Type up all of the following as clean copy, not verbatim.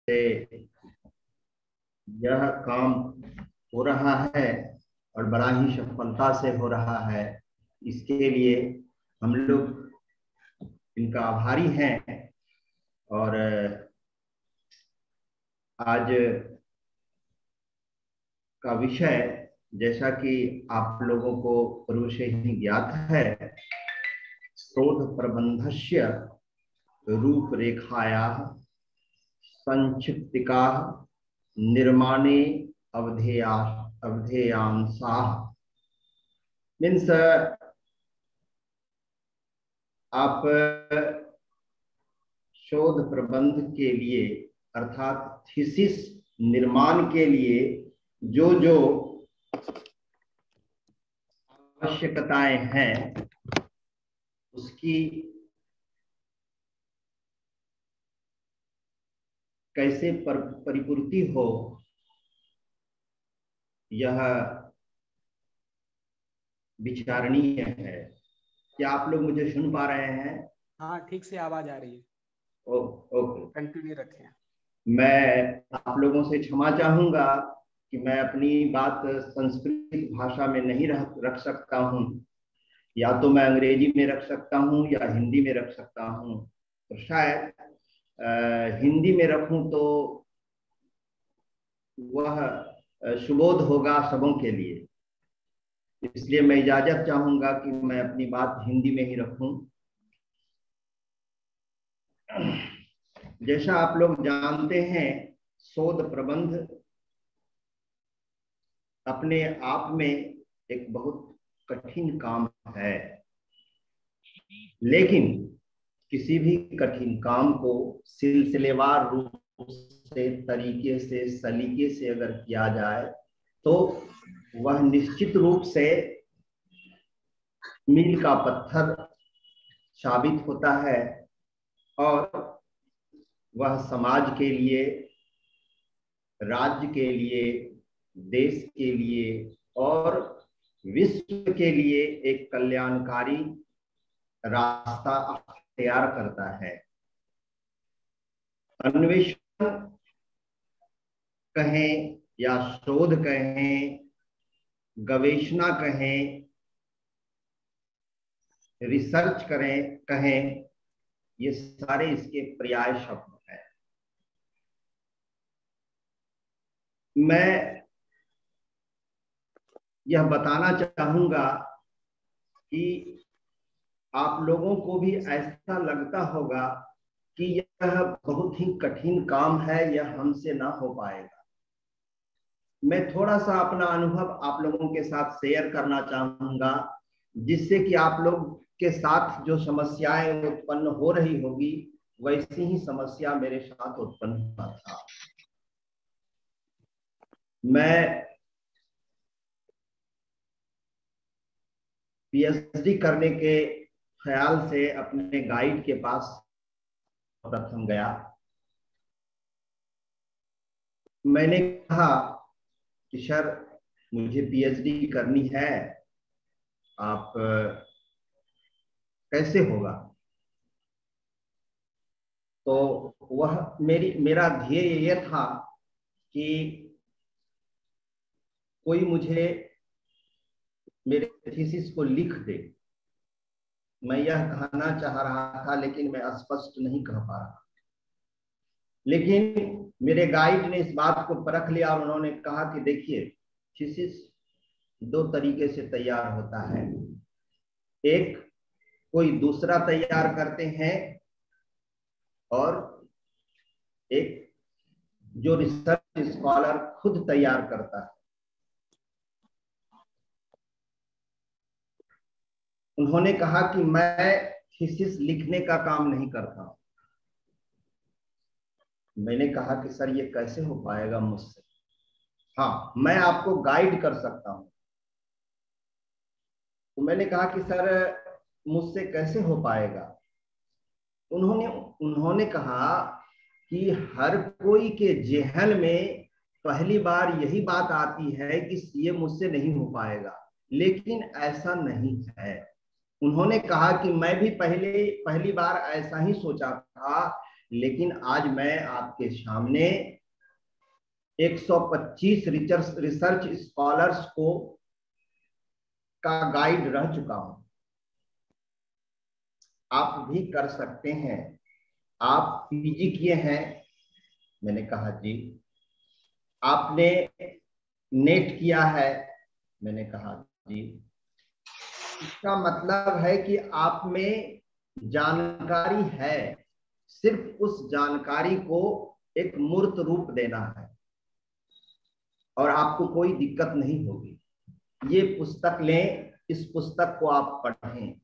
यह काम हो रहा है और बड़ा ही सफलता से हो रहा है। इसके लिए हम लोग इनका आभारी हैं। और आज का विषय, जैसा कि आप लोगों को पूर्व से ही ज्ञात है, शोध प्रबंधस्य रूपरेखायाः संक्षिप्तिकाः निर्माणे अवधेयांशाः। मीन्स आप शोध प्रबंध के लिए अर्थात थीसिस निर्माण के लिए जो जो आवश्यकताएं हैं उसकी कैसे परिपूर्ति हो, यह विचारणीय है। क्या आप लोग मुझे सुन पा रहे हैं? हाँ, ठीक से आवाज आ रही है। ओके, कंटिन्यू रखें। मैं आप लोगों से क्षमा चाहूंगा कि मैं अपनी बात संस्कृत भाषा में नहीं रख सकता हूं। या तो मैं अंग्रेजी में रख सकता हूं या हिंदी में रख सकता हूं। तो शायद हिंदी में रखूं तो वह सुबोध होगा सबों के लिए। इसलिए मैं इजाजत चाहूंगा कि मैं अपनी बात हिंदी में ही रखूं। जैसा आप लोग जानते हैं, शोध प्रबंध अपने आप में एक बहुत कठिन काम है। लेकिन किसी भी कठिन काम को सिलसिलेवार रूप से, तरीके से, सलीके से अगर किया जाए तो वह निश्चित रूप से मील का पत्थर साबित होता है और वह समाज के लिए, राज्य के लिए, देश के लिए और विश्व के लिए एक कल्याणकारी रास्ता तैयार करता है। अन्वेषण कहें या शोध कहें, गवेषणा कहें, रिसर्च कहें, ये सारे इसके पर्याय शब्द हैं। मैं यह बताना चाहूंगा कि आप लोगों को भी ऐसा लगता होगा कि यह बहुत ही कठिन काम है, यह हमसे ना हो पाएगा। मैं थोड़ा सा अपना अनुभव आप लोगों के साथ शेयर करना चाहूंगा, जिससे कि आप लोग के साथ जो समस्याएं उत्पन्न हो रही होगी वैसी ही समस्या मेरे साथ उत्पन्न हुआ था। मैं पीएचडी करने के ख्याल से अपने गाइड के पास प्रथम गया। मैंने कहा कि सर, मुझे पीएचडी करनी है, आप कैसे होगा? तो वह मेरा ध्येय यह था कि कोई मुझे मेरे थीसिस को लिख दे। मैं यह कहना चाह रहा था लेकिन मैं स्पष्ट नहीं कह पा रहा। लेकिन मेरे गाइड ने इस बात को परख लिया और उन्होंने कहा कि देखिए, थीसिस दो तरीके से तैयार होता है। एक, कोई दूसरा तैयार करते हैं, और एक जो रिसर्च स्कॉलर खुद तैयार करता है। उन्होंने कहा कि मैं थीसिस लिखने का काम नहीं करता। मैंने कहा कि सर, ये कैसे हो पाएगा मुझसे? हाँ, मैं आपको गाइड कर सकता हूं। तो मैंने कहा कि सर, मुझसे कैसे हो पाएगा? उन्होंने कहा कि हर कोई के जेहन में पहली बार यही बात आती है कि ये मुझसे नहीं हो पाएगा, लेकिन ऐसा नहीं है। उन्होंने कहा कि मैं भी पहली बार ऐसा ही सोचा था लेकिन आज मैं आपके सामने 125 रिसर्च स्कॉलर्स को का गाइड रह चुका हूं। आप भी कर सकते हैं। आप पीजी किए हैं? मैंने कहा जी। आपने नेट किया है? मैंने कहा जी। इसका मतलब है कि आप में जानकारी है, सिर्फ उस जानकारी को एक मूर्त रूप देना है और आपको कोई दिक्कत नहीं होगी। ये पुस्तक लें, इस पुस्तक को आप पढ़ें।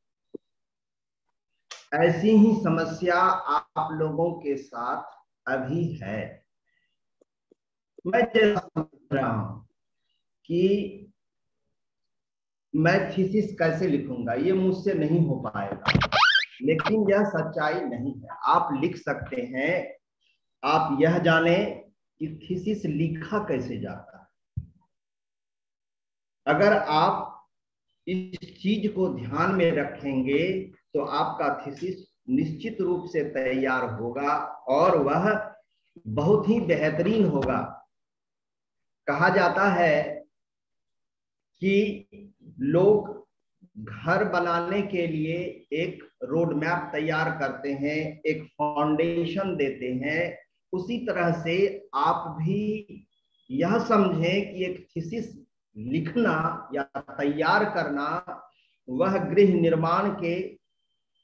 ऐसी ही समस्या आप लोगों के साथ अभी है। मैं जैसा समझ रहा हूं कि मैं थीसिस कैसे लिखूंगा, ये मुझसे नहीं हो पाएगा, लेकिन यह सच्चाई नहीं है। आप लिख सकते हैं। आप यह जाने कि थीसिस लिखा कैसे जाता है। अगर आप इस चीज को ध्यान में रखेंगे तो आपका थीसिस निश्चित रूप से तैयार होगा और वह बहुत ही बेहतरीन होगा। कहा जाता है कि लोग घर बनाने के लिए एक रोड मैप तैयार करते हैं, एक फाउंडेशन देते हैं। उसी तरह से आप भी यह समझें कि एक थीसिस लिखना या तैयार करना वह गृह निर्माण के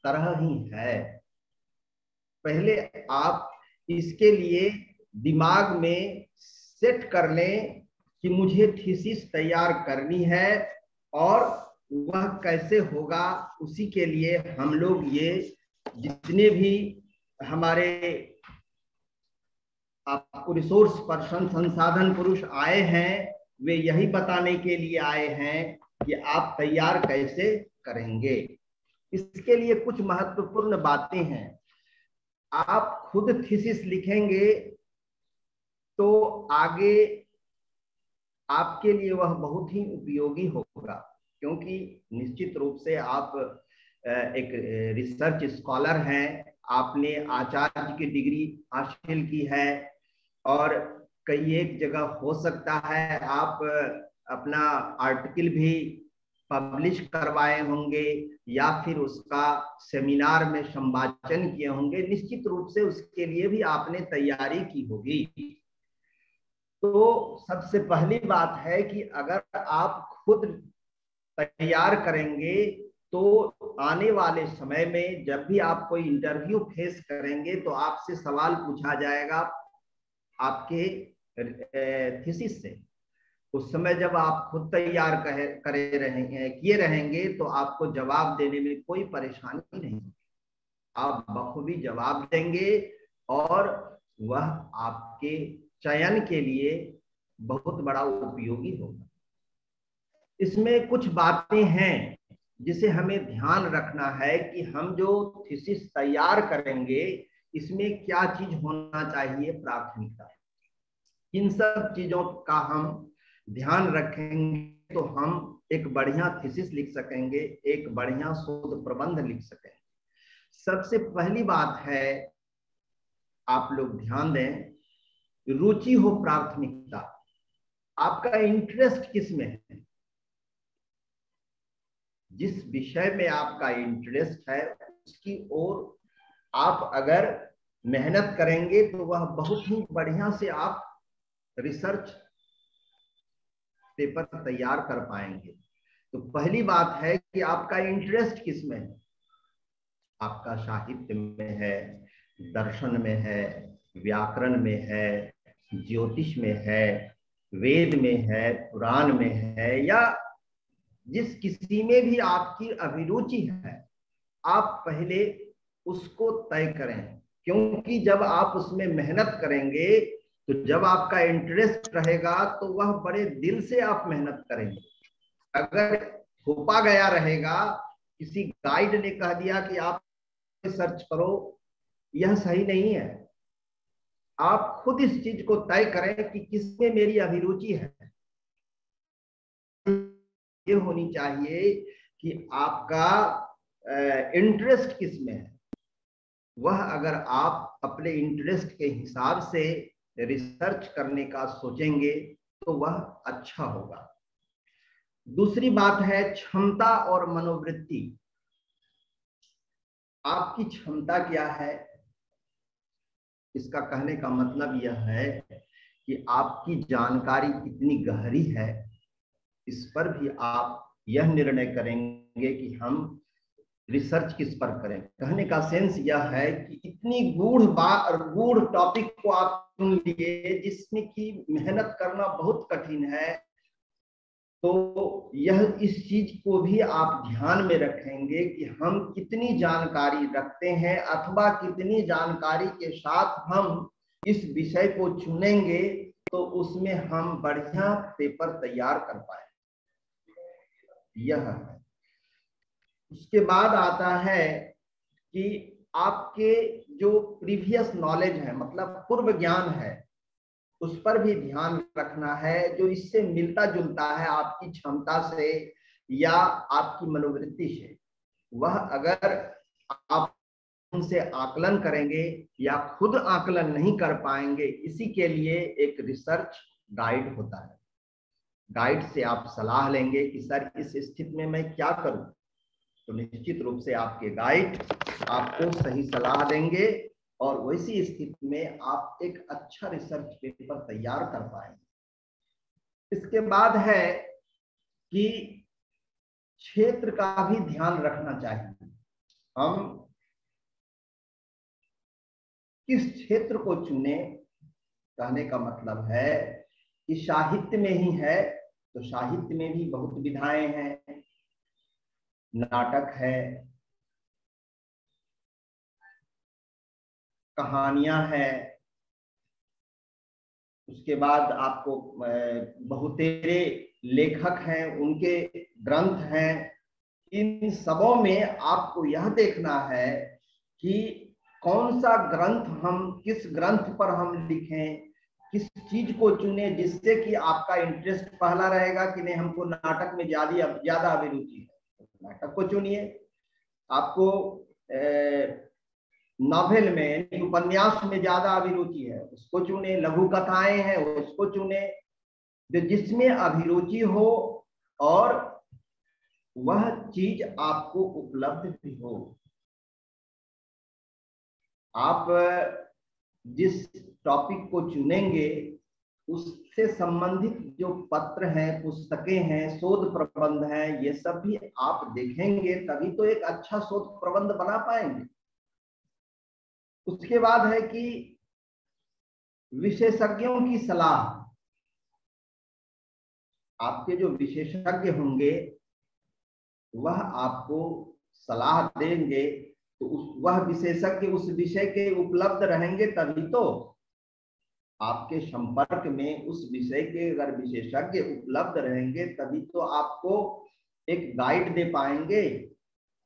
तरह ही है। पहले आप इसके लिए दिमाग में सेट कर लें कि मुझे थीसिस तैयार करनी है और वह कैसे होगा। उसी के लिए हम लोग ये जितने भी हमारे आपको रिसोर्स पर्सन, संसाधन पुरुष आए हैं, वे यही बताने के लिए आए हैं कि आप तैयार कैसे करेंगे। इसके लिए कुछ महत्वपूर्ण बातें हैं। आप खुद थीसिस लिखेंगे तो आगे आपके लिए वह बहुत ही उपयोगी होगा, क्योंकि निश्चित रूप से आप एक रिसर्च स्कॉलर हैं। आपने आचार्य की डिग्री हासिल की है और कई एक जगह हो सकता है आप अपना आर्टिकल भी पब्लिश करवाए होंगे या फिर उसका सेमिनार में संवाचन किए होंगे। निश्चित रूप से उसके लिए भी आपने तैयारी की होगी। तो सबसे पहली बात है कि अगर आप खुद तैयार करेंगे तो आने वाले समय में जब भी आप कोई इंटरव्यू फेस करेंगे तो आपसे सवाल पूछा जाएगा आपके थीसिस से। उस समय जब आप खुद तैयार किए रहेंगे तो आपको जवाब देने में कोई परेशानी नहीं। आप बखूबी जवाब देंगे और वह आपके चयन के लिए बहुत बड़ा उपयोगी होगा। इसमें कुछ बातें हैं जिसे हमें ध्यान रखना है कि हम जो थीसिस तैयार करेंगे इसमें क्या चीज होना चाहिए प्राथमिकता। इन सब चीजों का हम ध्यान रखेंगे तो हम एक बढ़िया थीसिस लिख सकेंगे, एक बढ़िया शोध प्रबंध लिख सकेंगे। सबसे पहली बात है, आप लोग ध्यान दें, रुचि हो प्राथमिकता। आपका इंटरेस्ट किस में है? जिस विषय में आपका इंटरेस्ट है उसकी ओर आप अगर मेहनत करेंगे तो वह बहुत ही बढ़िया से आप रिसर्च पेपर तैयार कर पाएंगे। तो पहली बात है कि आपका इंटरेस्ट किस में है। आपका साहित्य में है, दर्शन में है, व्याकरण में है, ज्योतिष में है, वेद में है, पुराण में है, या जिस किसी में भी आपकी अभिरुचि है, आप पहले उसको तय करें। क्योंकि जब आप उसमें मेहनत करेंगे तो जब आपका इंटरेस्ट रहेगा तो वह बड़े दिल से आप मेहनत करेंगे। अगर थोपा गया रहेगा, किसी गाइड ने कह दिया कि आप सर्च करो, यह सही नहीं है। आप खुद इस चीज को तय करें कि किसमें मेरी अभिरुचि है। ये होनी चाहिए कि आपका इंटरेस्ट किस में है। वह अगर आप अपने इंटरेस्ट के हिसाब से रिसर्च करने का सोचेंगे तो वह अच्छा होगा। दूसरी बात है क्षमता और मनोवृत्ति। आपकी क्षमता क्या है? इसका कहने का मतलब यह है कि आपकी जानकारी कितनी गहरी है, इस पर भी आप यह निर्णय करेंगे कि हम रिसर्च किस पर करें। कहने का सेंस यह है कि इतनी गूढ़ टॉपिक को आप चुन लिए जिसमें कि मेहनत करना बहुत कठिन है, तो यह इस चीज को भी आप ध्यान में रखेंगे कि हम कितनी जानकारी रखते हैं अथवा कितनी जानकारी के साथ हम इस विषय को चुनेंगे तो उसमें हम बढ़िया पेपर तैयार कर पाए। यह है। उसके बाद आता है कि आपके जो प्रीवियस नॉलेज है, मतलब पूर्व ज्ञान है, उस पर भी ध्यान रखना है, जो इससे मिलता जुलता है आपकी क्षमता से या आपकी मनोवृत्ति से। वह अगर आप उनसे आकलन करेंगे या खुद आकलन नहीं कर पाएंगे, इसी के लिए एक रिसर्च गाइड होता है। गाइड से आप सलाह लेंगे कि सर इस स्थिति में मैं क्या करूं, तो निश्चित रूप से आपके गाइड आपको सही सलाह देंगे और वैसी स्थिति में आप एक अच्छा रिसर्च पेपर तैयार कर पाएंगे। इसके बाद है कि क्षेत्र का भी ध्यान रखना चाहिए। हम किस क्षेत्र को चुने, कहने का मतलब है कि साहित्य में ही है तो साहित्य में भी बहुत विधाएं हैं, नाटक है, कहानियां हैं, उसके बाद आपको बहुतेरे लेखक हैं, उनके ग्रंथ हैं। इन सबों में आपको यह देखना है कि कौन सा ग्रंथ हम, किस ग्रंथ पर हम लिखें, किस चीज को चुने जिससे कि आपका इंटरेस्ट पहला रहेगा कि नहीं हमको नाटक में ज्यादा अभिरुचि है, नाटक को चुनिए। आपको नॉवेल में, उपन्यास में ज्यादा अभिरुचि है, उसको चुने। लघु कथाएं हैं, उसको चुने, जिसमें अभिरुचि हो और वह चीज आपको उपलब्ध भी हो। आप जिस टॉपिक को चुनेंगे उससे संबंधित जो पत्र हैं, पुस्तकें हैं, शोध प्रबंध हैं, ये सब भी आप देखेंगे, तभी तो एक अच्छा शोध प्रबंध बना पाएंगे। उसके बाद है कि विशेषज्ञों की सलाह। आपके जो विशेषज्ञ होंगे वह आपको सलाह देंगे, तो वह विशेषज्ञ उस विषय के उपलब्ध रहेंगे, तभी तो आपके संपर्क में उस विषय के अगर विशेषज्ञ उपलब्ध रहेंगे तभी तो आपको एक गाइड दे पाएंगे।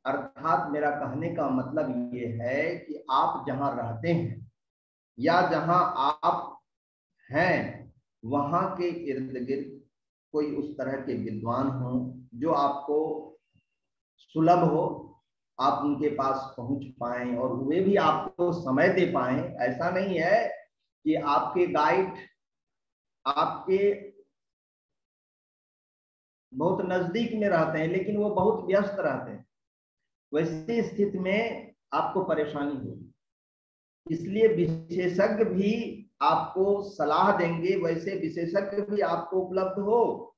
अर्थात मेरा कहने का मतलब ये है कि आप जहां रहते हैं या जहां आप हैं वहां के इर्द गिर्द कोई उस तरह के विद्वान हो जो आपको सुलभ हो, आप उनके पास पहुंच पाएं और वे भी आपको समय दे पाएं। ऐसा नहीं है कि आपके गाइड आपके बहुत नजदीक में रहते हैं लेकिन वो बहुत व्यस्त रहते हैं, वैसी स्थिति में आपको परेशानी होगी। इसलिए विशेषज्ञ भी आपको सलाह देंगे, वैसे विशेषज्ञ भी आपको उपलब्ध हो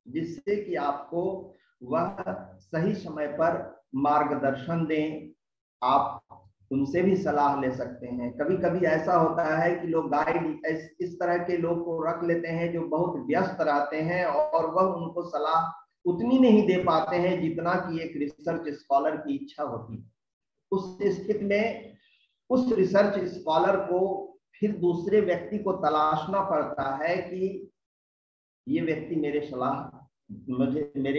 जिससे कि आपको वह सही समय पर मार्गदर्शन दें। आप उनसे भी सलाह ले सकते हैं। कभी कभी ऐसा होता है कि लोग गाइड इस तरह के लोग को रख लेते हैं जो बहुत व्यस्त रहते हैं और वह उनको सलाह उतनी नहीं दे पाते हैं जितना कि एक रिसर्च स्कॉलर की इच्छा होती है। उस स्थिति में उस रिसर्च स्कॉलर को फिर दूसरे व्यक्ति को तलाशना पड़ता है कि ये व्यक्ति मेरे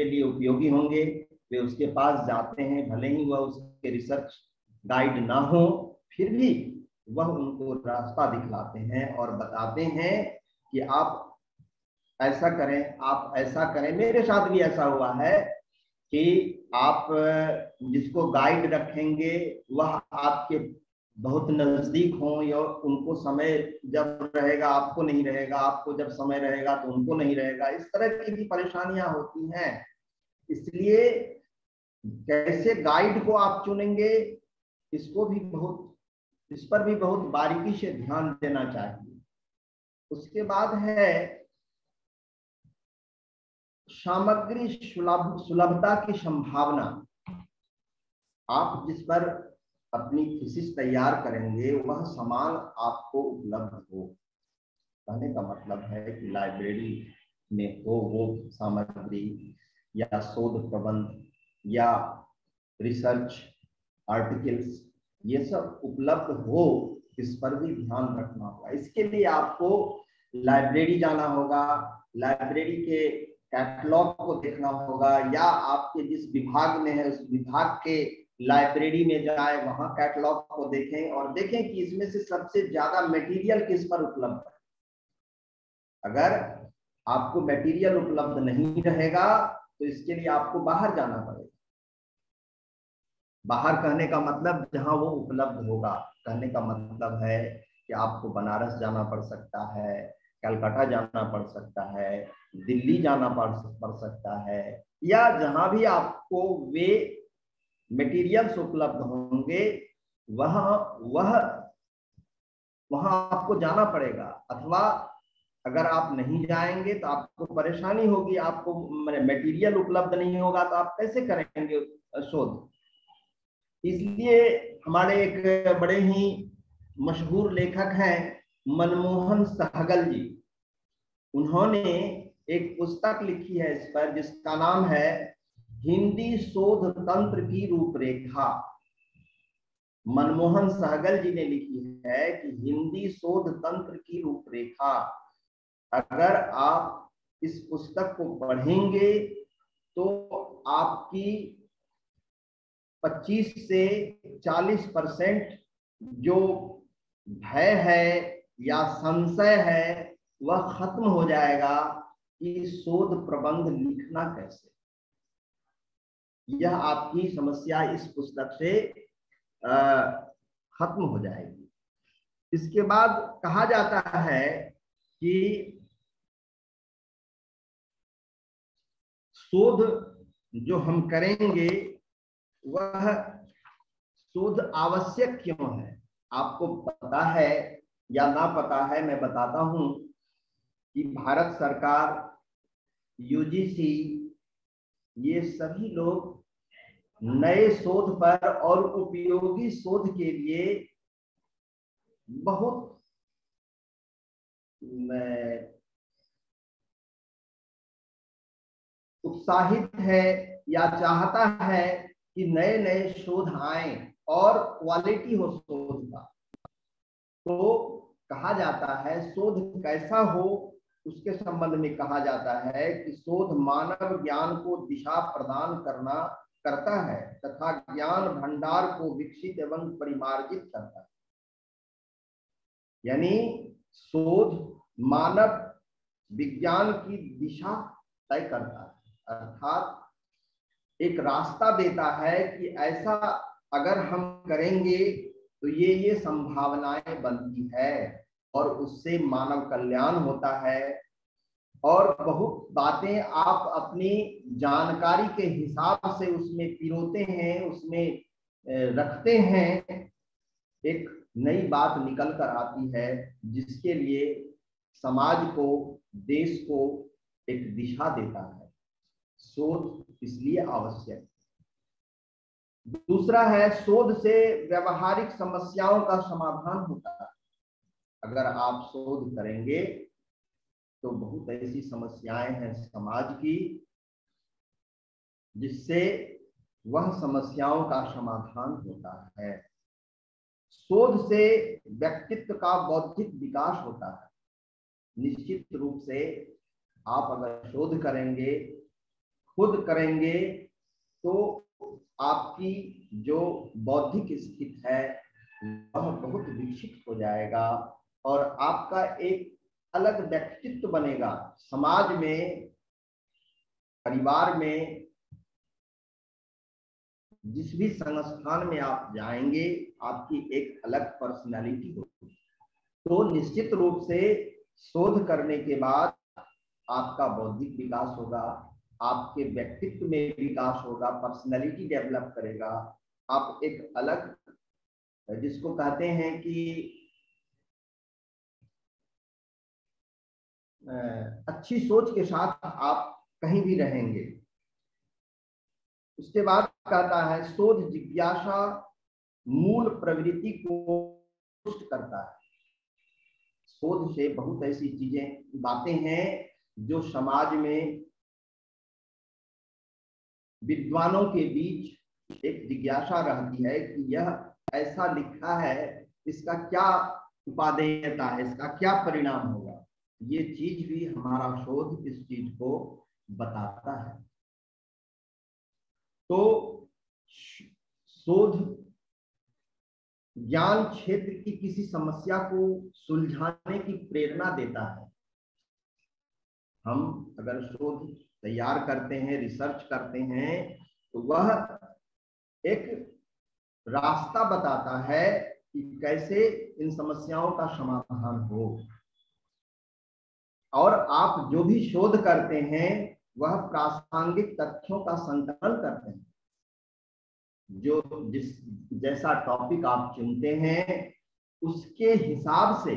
लिए उपयोगी होंगे। वे उसके पास जाते हैं, भले ही वह उसके रिसर्च गाइड ना हो, फिर भी वह उनको रास्ता दिखलाते हैं और बताते हैं कि आप ऐसा करें, आप ऐसा करें। मेरे साथ भी ऐसा हुआ है कि आप जिसको गाइड रखेंगे वह आपके बहुत नजदीक हों, या उनको समय जब रहेगा आपको नहीं रहेगा, आपको जब समय रहेगा तो उनको नहीं रहेगा, इस तरह की भी परेशानियां होती हैं। इसलिए कैसे गाइड को आप चुनेंगे, इसको भी बहुत, इस पर भी बहुत बारीकी से ध्यान देना चाहिए। उसके बाद है सामग्री सुलभता की संभावना। आप जिस पर अपनी थीसिस तैयार करेंगे वह सामान आपको उपलब्ध हो। कहने का मतलब है कि लाइब्रेरी में हो वो सामग्री या शोध प्रबंध या रिसर्च आर्टिकल्स, ये सब उपलब्ध हो, इस पर भी ध्यान रखना होगा। इसके लिए आपको लाइब्रेरी जाना होगा, लाइब्रेरी के कैटलॉग को देखना होगा, या आपके जिस विभाग में है उस विभाग के लाइब्रेरी में जाए, वहां कैटलॉग को देखें और देखें कि इसमें से सबसे ज्यादा मटेरियल किस पर उपलब्ध है। अगर आपको मटेरियल उपलब्ध नहीं रहेगा तो इसके लिए आपको बाहर जाना पड़ेगा। बाहर कहने का मतलब जहां वो उपलब्ध होगा, कहने का मतलब है कि आपको बनारस जाना पड़ सकता है, कलकत्ता जाना पड़ सकता है, दिल्ली जाना पड़ सकता है, या जहां भी आपको वे मटेरियल्स उपलब्ध होंगे वहां आपको जाना पड़ेगा। अथवा अगर आप नहीं जाएंगे तो आपको परेशानी होगी, आपको मटेरियल उपलब्ध नहीं होगा तो आप कैसे करेंगे शोध। इसलिए हमारे एक बड़े ही मशहूर लेखक हैं मनमोहन सहगल जी, उन्होंने एक पुस्तक लिखी है इस पर, जिसका नाम है हिंदी शोध तंत्र की रूपरेखा। मनमोहन सहगल जी ने लिखी है कि हिंदी शोध तंत्र की रूपरेखा। अगर आप इस पुस्तक को पढ़ेंगे तो आपकी 25 से 40% जो भय है या संशय है वह खत्म हो जाएगा कि शोध प्रबंध लिखना कैसे। यह आपकी समस्या इस पुस्तक से खत्म हो जाएगी। इसके बाद कहा जाता है कि शोध जो हम करेंगे वह शोध आवश्यक क्यों है। आपको पता है या ना पता है, मैं बताता हूं कि भारत सरकार, यूजीसी, ये सभी लोग नए शोध पर और उपयोगी शोध के लिए बहुत उत्साहित है या चाहता है कि नए नए शोध आए और क्वालिटी हो शोध का। तो कहा जाता है शोध कैसा हो, उसके संबंध में कहा जाता है कि शोध मानव ज्ञान को दिशा प्रदान करता है तथा ज्ञान भंडार को विकसित एवं परिमार्जित करता है। यानी शोध मानव विज्ञान की दिशा तय करता है, अर्थात एक रास्ता देता है कि ऐसा अगर हम करेंगे तो ये संभावनाएं बनती है और उससे मानव कल्याण होता है। और बहुत बातें आप अपनी जानकारी के हिसाब से उसमें पिरोते हैं, उसमें रखते हैं, एक नई बात निकल कर आती है जिसके लिए समाज को, देश को एक दिशा देता है। शोध इसलिए आवश्यक है। दूसरा है शोध से व्यवहारिक समस्याओं का समाधान होता है। अगर आप शोध करेंगे तो बहुत ऐसी समस्याएं हैं समाज की जिससे वह समस्याओं का समाधान होता है। शोध से व्यक्तित्व का बौद्धिक विकास होता है। निश्चित रूप से आप अगर शोध करेंगे, खुद करेंगे, तो आपकी जो बौद्धिक स्थिति है वह बहुत विकसित हो जाएगा और आपका एक अलग व्यक्तित्व बनेगा। समाज में, परिवार में जिस भी संस्थान में आप जाएंगे आपकी एक अलग पर्सनालिटी होगी। तो निश्चित रूप से शोध करने के बाद आपका बौद्धिक विकास होगा, आपके व्यक्तित्व में विकास होगा, पर्सनालिटी डेवलप करेगा। आप एक अलग, जिसको कहते हैं कि अच्छी सोच के साथ आप कहीं भी रहेंगे। उसके बाद कहता है शोध जिज्ञासा मूल प्रवृत्ति को पुष्ट करता है। शोध से बहुत ऐसी चीजें, बातें हैं जो समाज में विद्वानों के बीच एक जिज्ञासा रहती है कि यह ऐसा लिखा है, इसका क्या उपादेयता है, इसका क्या परिणाम होगा। ये चीज भी हमारा शोध इस चीज को बताता है। तो शोध ज्ञान क्षेत्र की किसी समस्या को सुलझाने की प्रेरणा देता है। हम अगर शोध तैयार करते हैं, रिसर्च करते हैं, तो वह एक रास्ता बताता है कि कैसे इन समस्याओं का समाधान हो। और आप जो भी शोध करते हैं वह प्रासंगिक तथ्यों का संकलन करते हैं। जो जैसा टॉपिक आप चुनते हैं उसके हिसाब से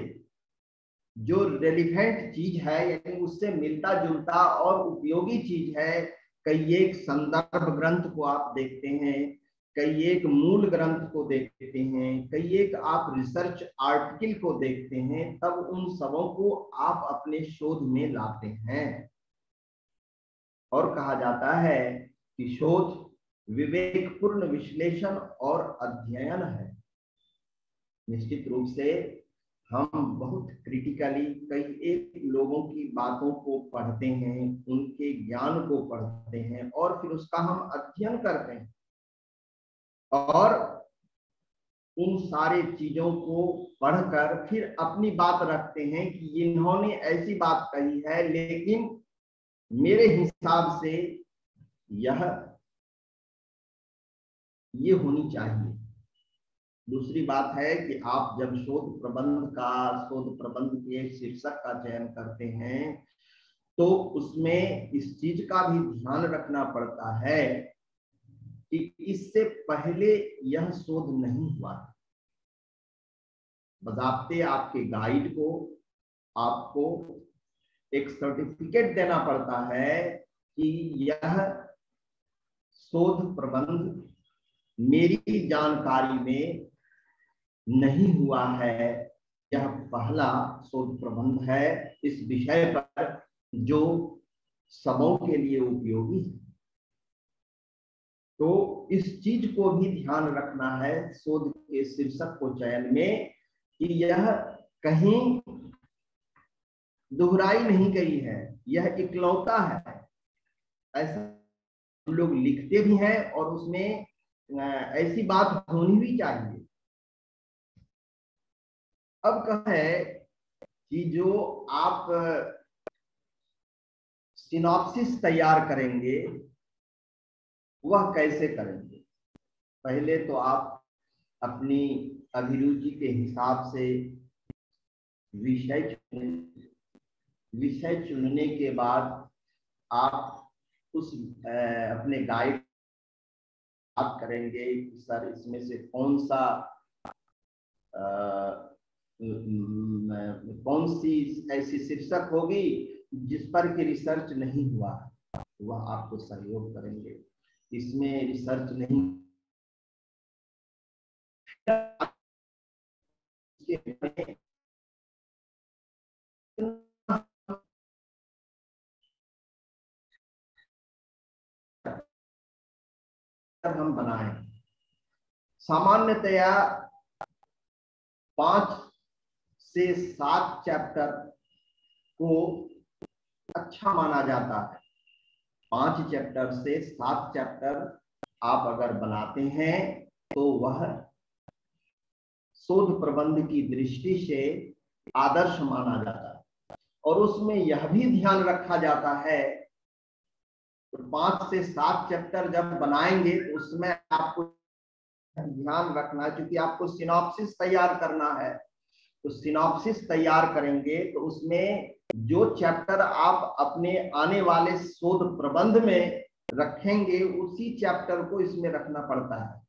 जो रेलिवेंट चीज है, यानी उससे मिलता जुलता और उपयोगी चीज है, कई एक संदर्भ ग्रंथ को आप देखते हैं, कई एक मूल ग्रंथ को देखते हैं, कई एक आप रिसर्च आर्टिकल को देखते हैं, तब उन सबों को आप अपने शोध में लाते हैं। और कहा जाता है कि शोध विवेकपूर्ण विश्लेषण और अध्ययन है। निश्चित रूप से हम बहुत क्रिटिकली कई एक लोगों की बातों को पढ़ते हैं, उनके ज्ञान को पढ़ते हैं और फिर उसका हम अध्ययन करते हैं और उन सारे चीजों को पढ़कर फिर अपनी बात रखते हैं कि इन्होंने ऐसी बात कही है, लेकिन मेरे हिसाब से ये होनी चाहिए। दूसरी बात है कि आप जब शोध प्रबंध के शीर्षक का चयन करते हैं तो उसमें इस चीज का भी ध्यान रखना पड़ता है कि इससे पहले यह शोध नहीं हुआ। बज़ाब्ते आपके गाइड को आपको एक सर्टिफिकेट देना पड़ता है कि यह शोध प्रबंध मेरी जानकारी में नहीं हुआ है, यह पहला शोध प्रबंध है इस विषय पर जो सबों के लिए उपयोगी है। तो इस चीज को भी ध्यान रखना है शोध के शीर्षक को चयन में कि यह कहीं दोहराई नहीं गई है, यह इकलौता है। ऐसा लोग लिखते भी हैं और उसमें ऐसी बात होनी भी चाहिए। अब कहे कि जो आप सिनॉप्सिस तैयार करेंगे वह कैसे करेंगे। पहले तो आप अपनी अभिरुचि के हिसाब से विषय चुनने के बाद आप उस अपने गाइड बात करेंगे कि सर इसमें से कौन सी ऐसी शीर्षक होगी जिस पर कि रिसर्च नहीं हुआ, वह आपको सहयोग करेंगे। इसमें रिसर्च नहीं हम बनाए। सामान्यतया 5 से 7 चैप्टर को अच्छा माना जाता है। 5 चैप्टर से 7 चैप्टर आप अगर बनाते हैं तो वह शोध प्रबंध की दृष्टि से आदर्श माना जाता है। और उसमें यह भी ध्यान रखा जाता है तो 5 से 7 चैप्टर जब बनाएंगे तो उसमें आपको ध्यान रखना है, क्योंकि आपको सिनॉप्सिस तैयार करना है। तो सिनॉप्सिस तैयार करेंगे तो उसमें जो चैप्टर आप अपने आने वाले शोध प्रबंध में रखेंगे उसी चैप्टर को इसमें रखना पड़ता है।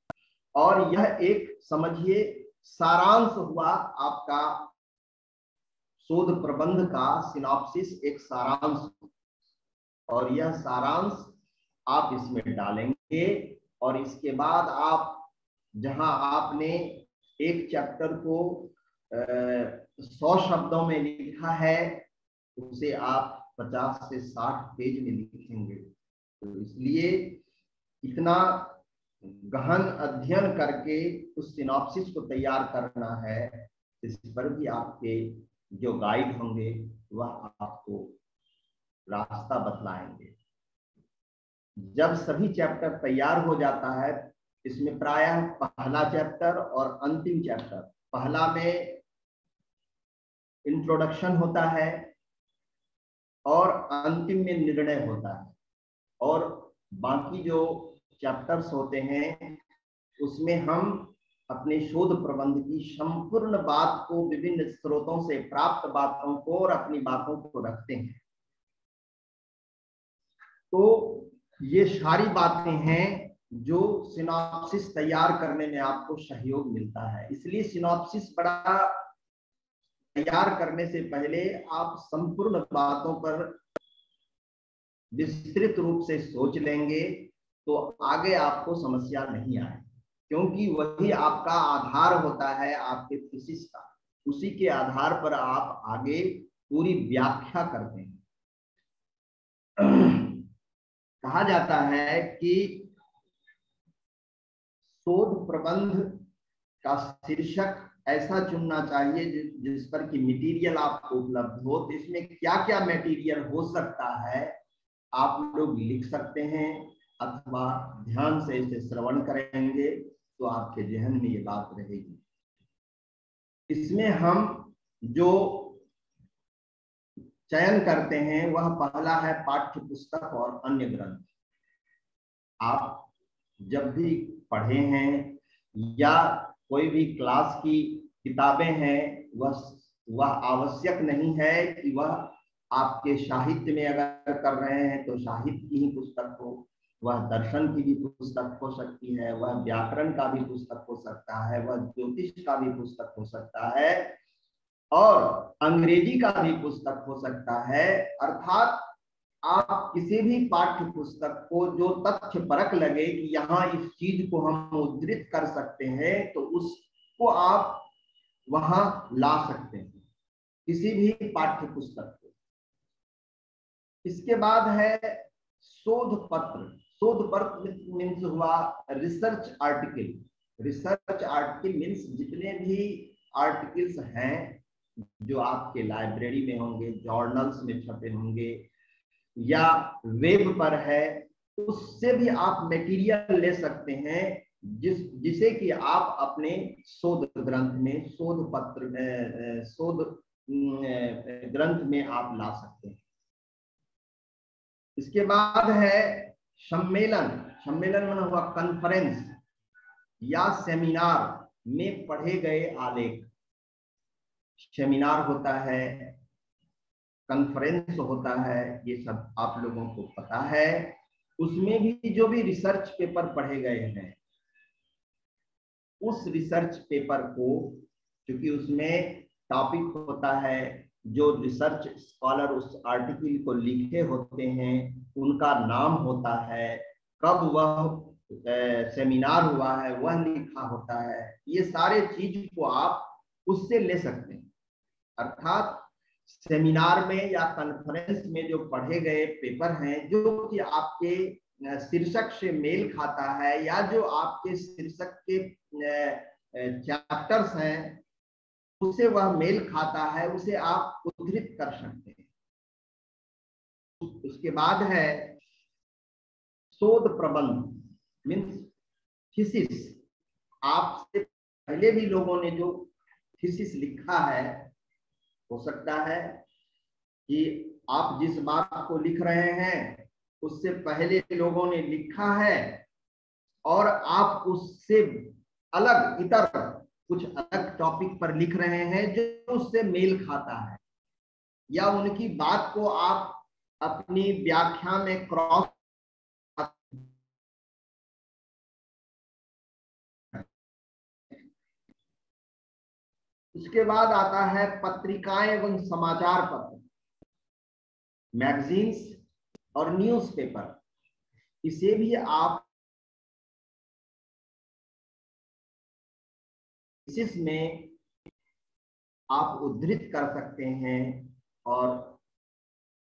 और यह एक समझिए सारांश हुआ आपका शोध प्रबंध का। सिनॉप्सिस एक सारांश, और यह सारांश आप इसमें डालेंगे। और इसके बाद आप जहां आपने एक चैप्टर को 100 शब्दों में लिखा है उसे आप 50 से 60 पेज में लिखेंगे। तो इसलिए इतना गहन अध्ययन करके उस सिनॉप्सिस को तैयार करना है। इस पर भी आपके जो गाइड होंगे वह आपको रास्ता बतलाएंगे। जब सभी चैप्टर तैयार हो जाता है, इसमें प्रायः पहला चैप्टर और अंतिम चैप्टर, पहला में इंट्रोडक्शन होता है और अंतिम में निर्णय होता है, और बाकी जो चैप्टर्स होते हैं उसमें हम अपने शोध प्रबंध की संपूर्ण बात को, विभिन्न स्रोतों से प्राप्त बातों को और अपनी बातों को रखते हैं। तो ये सारी बातें हैं जो सिनॉप्सिस तैयार करने में आपको सहयोग मिलता है। इसलिए सिनॉप्सिस बड़ा तैयार करने से पहले आप संपूर्ण बातों पर विस्तृत रूप से सोच लेंगे तो आगे आपको समस्या नहीं आए, क्योंकि वही आपका आधार होता है आपके थीसिस का। उसी के आधार पर आप आगे पूरी व्याख्या करते हैं। कहा जाता है कि शोध प्रबंध का शीर्षक ऐसा चुनना चाहिए जिस पर कि मटेरियल आपको उपलब्ध हो। तो इसमें क्या क्या मटेरियल हो सकता है आप लोग लिख सकते हैं, अथवा ध्यान से इसे श्रवण करेंगे तो आपके जहन में ये बात रहेगी। इसमें हम जो चयन करते हैं वह पहला है पाठ्य पुस्तक और अन्य ग्रंथ। आप जब भी पढ़े हैं या कोई भी क्लास की किताबें हैं, वह आवश्यक नहीं है कि वह आपके साहित्य में अगर कर रहे हैं तो साहित्य की ही पुस्तक हो, वह दर्शन की भी पुस्तक हो सकती है, वह व्याकरण का भी पुस्तक हो सकता है, वह ज्योतिष का भी पुस्तक हो सकता है, और अंग्रेजी का भी पुस्तक हो सकता है। अर्थात आप किसी भी पाठ्य पुस्तक को जो तथ्य परक लगे कि यहाँ इस चीज को हम उद्धृत कर सकते हैं तो उसको आप वहां ला सकते हैं, किसी भी पाठ्य पुस्तक को। इसके बाद है शोध पत्र। शोध पत्र मीन्स हुआ research article. Research article means जितने भी आर्टिकल्स हैं जो आपके लाइब्रेरी में होंगे, जर्नल्स में छपे होंगे या वेब पर है, उससे भी आप मटेरियल ले सकते हैं जिसे कि आप अपने शोध ग्रंथ में, शोध पत्र में, शोध ग्रंथ में आप ला सकते हैं। इसके बाद है सम्मेलन। सम्मेलन में हुआ कॉन्फ्रेंस या सेमिनार में पढ़े गए आलेख। सेमिनार होता है, कॉन्फ्रेंस होता है, ये सब आप लोगों को पता है। उसमें भी जो भी रिसर्च पेपर पढ़े गए हैं, उस रिसर्च पेपर को, क्योंकि उसमें टॉपिक होता है, जो रिसर्च स्कॉलर उस आर्टिकल को लिखे होते हैं उनका नाम होता है, कब वह सेमिनार हुआ है वह लिखा होता है, ये सारे चीज को आप उससे ले सकते हैं। अर्थात सेमिनार में या कॉन्फ्रेंस में जो पढ़े गए पेपर हैं जो कि आपके शीर्षक से मेल खाता है या जो आपके शीर्षक के चैप्टर्स हैं उससे वह मेल खाता है, उसे आप उद्धृत कर सकते हैं। उसके बाद है शोध प्रबंध मीन्स थीसिस। आपसे पहले भी लोगों ने जो थीसिस लिखा है, हो सकता है कि आप जिस बात को लिख रहे हैं उससे पहले लोगों ने लिखा है और आप उससे अलग इतर कुछ अलग टॉपिक पर लिख रहे हैं जो उससे मेल खाता है, या उनकी बात को आप अपनी व्याख्या में क्रॉस। उसके बाद आता है पत्रिकाएं एवं समाचार पत्र, मैगजीन्स और न्यूज़पेपर। इसे भी आप इसमें आप उद्धृत कर सकते हैं, और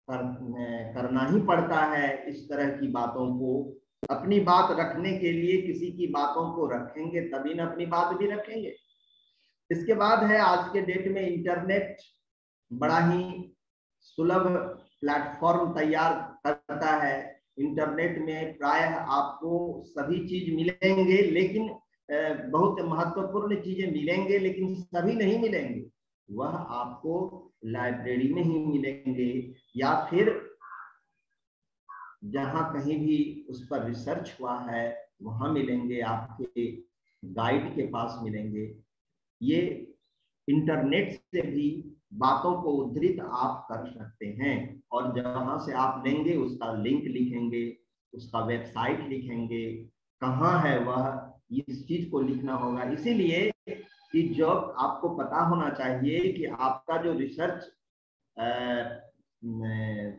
करना ही पड़ता है इस तरह की बातों को। अपनी बात रखने के लिए किसी की बातों को रखेंगे तभी ना अपनी बात भी रखेंगे। इसके बाद है आज के डेट में इंटरनेट बड़ा ही सुलभ प्लेटफॉर्म तैयार करता है। इंटरनेट में प्रायः आपको सभी चीज मिलेंगे, लेकिन बहुत महत्वपूर्ण चीजें मिलेंगे, लेकिन सभी नहीं मिलेंगे। वह आपको लाइब्रेरी में ही मिलेंगे, या फिर जहां कहीं भी उस पर रिसर्च हुआ है वहां मिलेंगे, आपके गाइड के पास मिलेंगे। ये इंटरनेट से भी बातों को उद्धृत आप कर सकते हैं, और जहां से आप लेंगे उसका लिंक लिखेंगे, उसका वेबसाइट लिखेंगे, कहाँ है वह, इस चीज को लिखना होगा। इसीलिए कि जब आपको पता होना चाहिए कि आपका जो रिसर्च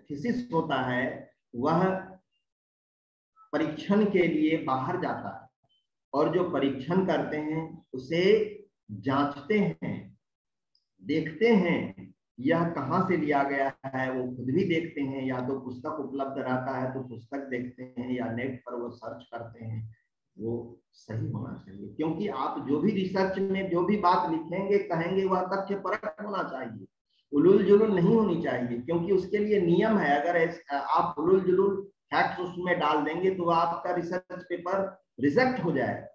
थीसिस होता है वह परीक्षण के लिए बाहर जाता है, और जो परीक्षण करते हैं उसे जांचते हैं, देखते हैं यह कहाँ से लिया गया है, वो खुद भी देखते हैं, या तो पुस्तक उपलब्ध रहता है तो पुस्तक देखते हैं, या नेट पर वो सर्च करते हैं, वो सही होना चाहिए। क्योंकि आप जो भी रिसर्च में जो भी बात लिखेंगे कहेंगे वह तथ्य परक होना चाहिए, उलूल जुलूल नहीं होनी चाहिए, क्योंकि उसके लिए नियम है। अगर आप उलूल जुलूल फैक्ट्स उसमें डाल देंगे तो आपका रिसर्च पेपर रिजेक्ट हो जाएगा।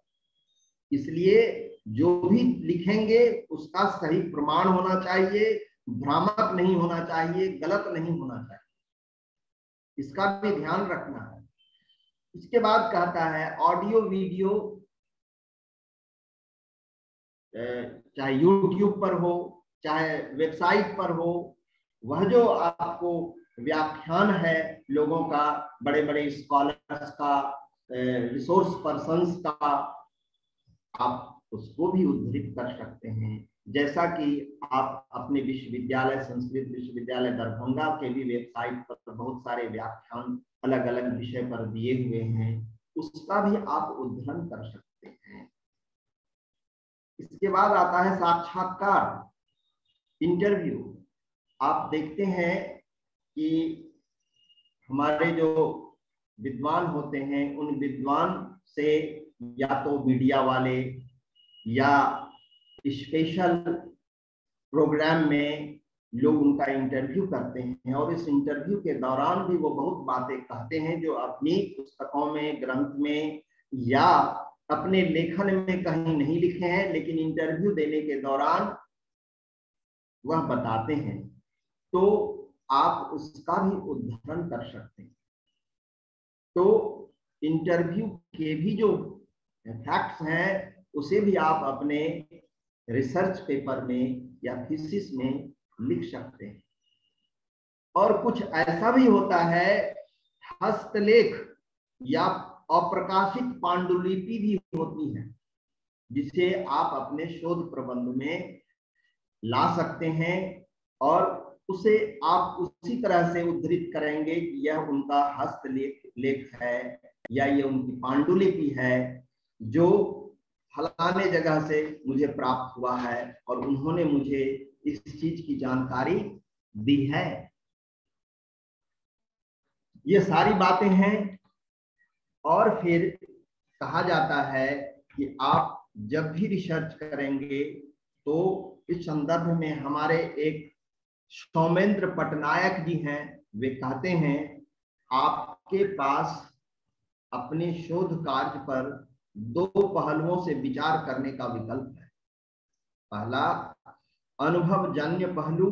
इसलिए जो भी लिखेंगे उसका सही प्रमाण होना चाहिए, भ्रामक नहीं होना चाहिए, गलत नहीं होना चाहिए, इसका भी ध्यान रखना है। इसके बाद कहता है ऑडियो वीडियो, चाहे यूट्यूब पर हो चाहे वेबसाइट पर हो, वह जो आपको व्याख्यान है लोगों का, बड़े बड़े स्कॉलर्स का, रिसोर्स पर्संस का, आप उसको भी उद्धृत कर सकते हैं। जैसा कि आप अपने विश्वविद्यालय, संस्कृत विश्वविद्यालय दरभंगा के भी वेबसाइट पर बहुत सारे व्याख्यान अलग अलग विषय पर दिए हुए हैं, उसका भी आप उद्धरण कर सकते हैं। इसके बाद आता है साक्षात्कार, इंटरव्यू। आप देखते हैं कि हमारे जो विद्वान होते हैं उन विद्वान से या तो मीडिया वाले या स्पेशल प्रोग्राम में लोग उनका इंटरव्यू करते हैं, और इस इंटरव्यू के दौरान भी वो बहुत बातें कहते हैं जो अपनी पुस्तकों में, ग्रंथ में या अपने लेखन में कहीं नहीं लिखे हैं, लेकिन इंटरव्यू देने के दौरान वह बताते हैं, तो आप उसका भी उद्धरण कर सकते हैं। तो इंटरव्यू के भी जो फैक्ट्स हैं उसे भी आप अपने रिसर्च पेपर में या थीसिस में लिख सकते हैं। और कुछ ऐसा भी होता है, हस्तलेख या अप्रकाशित पांडुलिपि भी होती है, जिसे आप अपने शोध प्रबंध में ला सकते हैं, और उसे आप उसी तरह से उद्धृत करेंगे कि यह उनका हस्तलेख है या ये उनकी पांडुलिपि है जो फलाने जगह से मुझे प्राप्त हुआ है और उन्होंने मुझे इस चीज की जानकारी दी है। ये सारी बातें हैं। और फिर कहा जाता है कि आप जब भी रिसर्च करेंगे तो इस संदर्भ में हमारे एक सौमेंद्र पटनायक जी हैं, वे कहते हैं आपके पास अपने शोध कार्य पर दो पहलुओं से विचार करने का विकल्प है। पहला अनुभवजन्य पहलू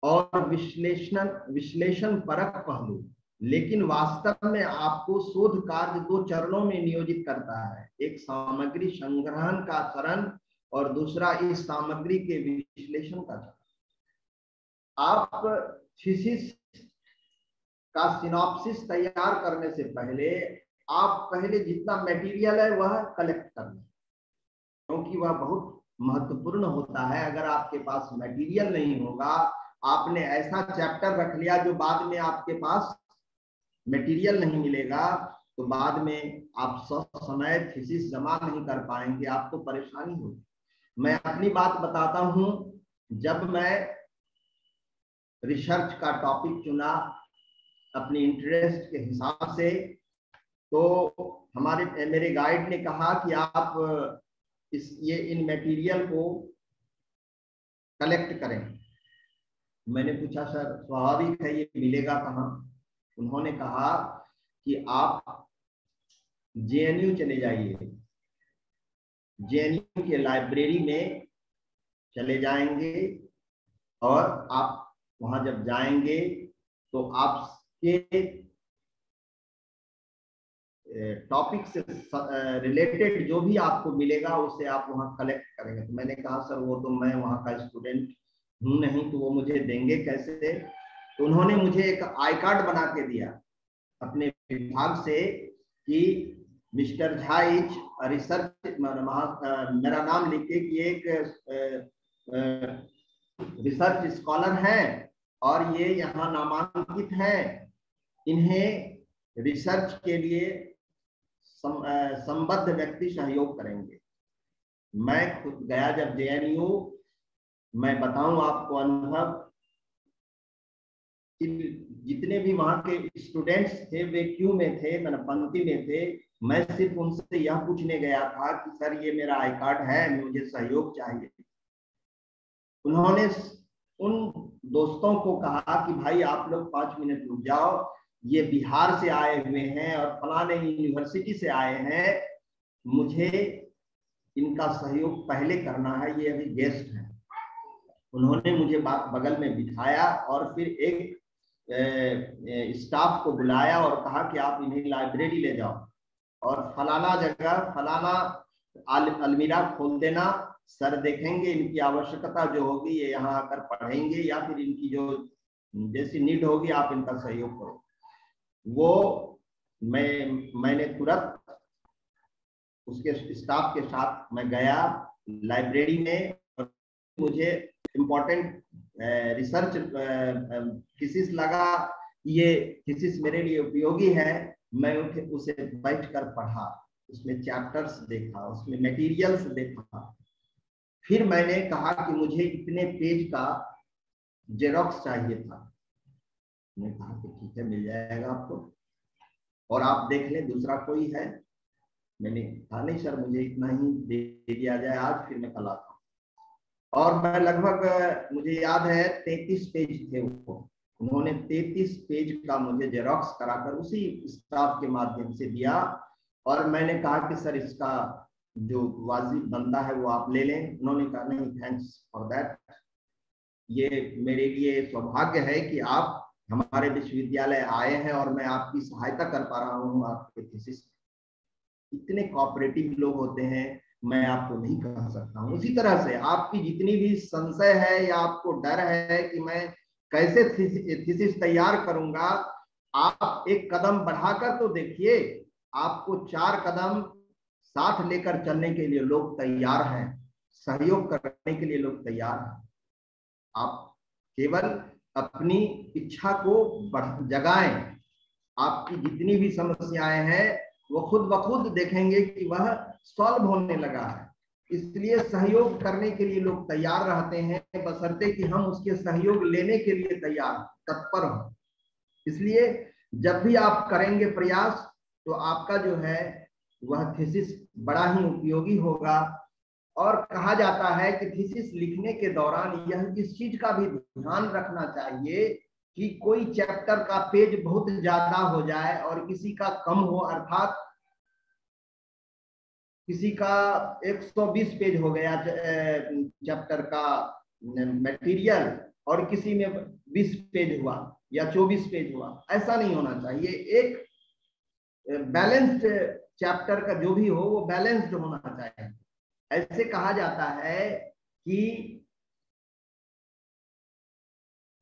और विश्लेषण परक पहलू। लेकिन वास्तव में आपको शोध कार्य 2 चरणों में नियोजित करता है, एक सामग्री संग्रहण का चरण और दूसरा इस सामग्री के विश्लेषण का चरण। आप थीसिस का सिनॉप्सिस तैयार करने से पहले आप पहले जितना मटेरियल है वह कलेक्ट कर लें, क्योंकि वह बहुत महत्वपूर्ण होता है। अगर आपके पास मटेरियल नहीं होगा, आपने ऐसा चैप्टर रख लिया जो बाद में आपके पास मटेरियल नहीं मिलेगा, तो बाद में आप समय थीसिस जमा नहीं कर पाएंगे, आपको परेशानी होगी। मैं अपनी बात बताता हूं, जब मैं रिसर्च का टॉपिक चुना अपनी इंटरेस्ट के हिसाब से, तो मेरे गाइड ने कहा कि आप इन मटेरियल को कलेक्ट करें। मैंने पूछा सर स्वाभाविक है, ये मिलेगा कहाँ? उन्होंने कहा कि आप जेएनयू चले जाइए, जेएनयू के लाइब्रेरी में चले जाएंगे और आप वहां जब जाएंगे तो आपके टॉपिक से रिलेटेड जो भी आपको मिलेगा उसे आप वहां कलेक्ट करेंगे। तो मैंने कहा सर वो तो मैं वहां का स्टूडेंट हूं नहीं, तो वो मुझे देंगे कैसे? तो उन्होंने मुझे एक आई कार्ड बना के दिया अपने विभाग से कि मिस्टर झा इज रिसर्च, मेरा नाम लिख के कि एक रिसर्च स्कॉलर हैं और ये यहाँ नामांकित हैं, इन्हें रिसर्च के लिए संबद्ध व्यक्ति सहयोग करेंगे। मैं खुद गया जब जेएनयू, मैं बताऊं आपको अनुभव, जितने भी वहां के स्टूडेंट्स थे वे क्यू में थे, मैंने पंक्ति में थे। मैं सिर्फ उनसे यह पूछने गया था कि सर ये मेरा आई कार्ड है, मुझे सहयोग चाहिए। उन्होंने उन दोस्तों को कहा कि भाई आप लोग 5 मिनट रुक जाओ, ये बिहार से आए हुए हैं और फलाने यूनिवर्सिटी से आए हैं, मुझे इनका सहयोग पहले करना है, ये अभी गेस्ट हैं। उन्होंने मुझे बगल में बिठाया और फिर एक स्टाफ को बुलाया और कहा कि आप इन्हें लाइब्रेरी ले जाओ और फलाना जगह फलाना अलमीरा खोल देना, सर देखेंगे, इनकी आवश्यकता जो होगी ये यहाँ आकर पढ़ेंगे या फिर इनकी जो जैसी नीड होगी आप इनका सहयोग करो। वो मैंने तुरंत उसके स्टाफ के साथ मैं गया लाइब्रेरी में, और मुझे इम्पोर्टेंट रिसर्च थीसिस लगा, ये थीसिस मेरे लिए उपयोगी है। मैं उसे बैठकर पढ़ा, उसमें चैप्टर्स देखा, उसमें मटेरियल्स देखा। फिर मैंने कहा कि मुझे इतने पेज का जेरोक्स चाहिए था। मैंने कहा कि ठीक है मिल जाएगा आपको, और आप देख लें दूसरा कोई है। मैंने कहा नहीं सर मुझे इतना ही दे दिया जाए आज, फिर मैं कल आता हूँ। और मैं लगभग मुझे याद है 33 पेज थे वो, उन्होंने 33 पेज का मुझे जेरोक्स कराकर उसी स्टाफ के माध्यम से दिया। और मैंने कहा कि सर इसका जो वाजिब बनता है वो आप ले लें। उन्होंने कहा नहीं थैंक्स फॉर दैट, ये मेरे लिए सौभाग्य है कि आप हमारे विश्वविद्यालय आए हैं और मैं आपकी सहायता कर पा रहा हूँ आपके थीसिस। इतने कोऑपरेटिव लोग होते हैं, मैं आपको नहीं कह सकता हूँ। उसी तरह से आपकी जितनी भी संशय है या आपको डर है कि मैं कैसे थीसिस तैयार करूंगा, आप एक कदम बढ़ाकर तो देखिए, आपको 4 कदम साथ लेकर चलने के लिए लोग तैयार हैं, सहयोग करने के लिए लोग तैयार हैं। आप केवल अपनी इच्छा को जगाएं, आपकी जितनी भी समस्याएं हैं वो खुद ब खुद देखेंगे कि वह सॉल्व होने लगा है। इसलिए सहयोग करने के लिए लोग तैयार रहते हैं, बशर्ते कि हम उसके सहयोग लेने के लिए तैयार तत्पर हों। इसलिए जब भी आप करेंगे प्रयास, तो आपका जो है वह थीसिस बड़ा ही उपयोगी होगा। और कहा जाता है कि थीसिस लिखने के दौरान यह इस चीज का भी ध्यान रखना चाहिए कि कोई चैप्टर का पेज बहुत ज्यादा हो जाए और किसी का कम हो, अर्थात किसी का 120 पेज हो गया चैप्टर का मटेरियल और किसी में 20 पेज हुआ, या 24 पेज हुआ, ऐसा नहीं होना चाहिए। एक बैलेंस्ड चैप्टर का जो भी हो वो बैलेंस्ड होना चाहिए। ऐसे कहा जाता है कि